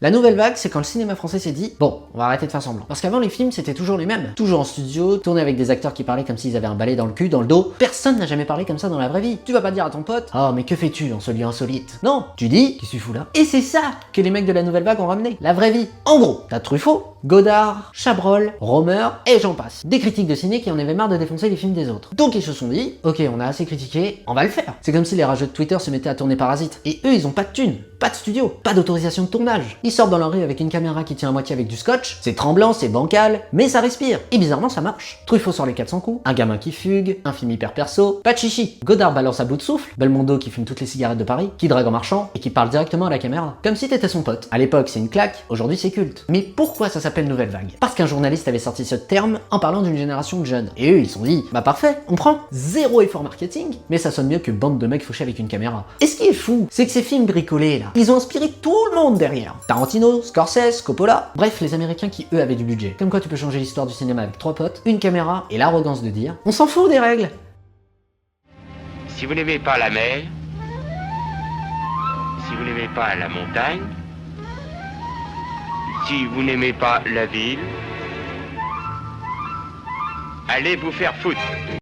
La nouvelle vague, c'est quand le cinéma français s'est dit, bon, on va arrêter de faire semblant. Parce qu'avant, les films, c'était toujours les mêmes. Toujours en studio, tournés avec des acteurs qui parlaient comme s'ils avaient un balai dans le cul, dans le dos. Personne n'a jamais parlé comme ça dans la vraie vie. Tu vas pas dire à ton pote, oh, mais que fais-tu dans ce lieu insolite? Non, tu dis, qu'est-ce que tu fous là? Et c'est ça que les mecs de la nouvelle vague ont ramené. La vraie vie. En gros, t'as Truffaut, Godard, Chabrol, Romer, et j'en passe. Des critiques de ciné qui en avaient marre de défoncer les films des autres. Donc ils se sont dit, ok, on a assez critiqué, on va le faire. C'est comme si les rageux de Twitter se mettaient à tourner Parasite. Et eux, ils ont pas de thunes, pas de studio, pas d'autorisation de tournage. Ils sortent dans la rue avec une caméra qui tient à moitié avec du scotch, c'est tremblant, c'est bancal, mais ça respire. Et bizarrement, ça marche. Truffaut sort les 400 coups, un gamin qui fugue, un film hyper perso, pas de chichi. Godard balance à bout de souffle, Belmondo qui fume toutes les cigarettes de Paris, qui drague en marchant, et qui parle directement à la caméra, comme si t'étais son pote. À l'époque, c'est une claque, aujourd'hui c'est culte. Mais pourquoi ça s'appelle Nouvelle Vague? Parce qu'un journaliste avait sorti ce terme en parlant d'une génération de jeunes. Et eux, ils se sont dit, bah parfait, on prend. Zéro effort marketing, mais ça sonne mieux que bande de mecs fauchés avec une caméra. Et ce qui est fou, c'est que ces films bricolés là, ils ont inspiré tout le monde derrière. Tarantino, Scorsese, Coppola, bref, les Américains qui eux avaient du budget. Comme quoi tu peux changer l'histoire du cinéma avec 3 potes, une caméra et l'arrogance de dire, on s'en fout des règles. Si vous n'aimez pas la mer, si vous n'aimez pas la montagne, si vous n'aimez pas la ville, allez vous faire foutre.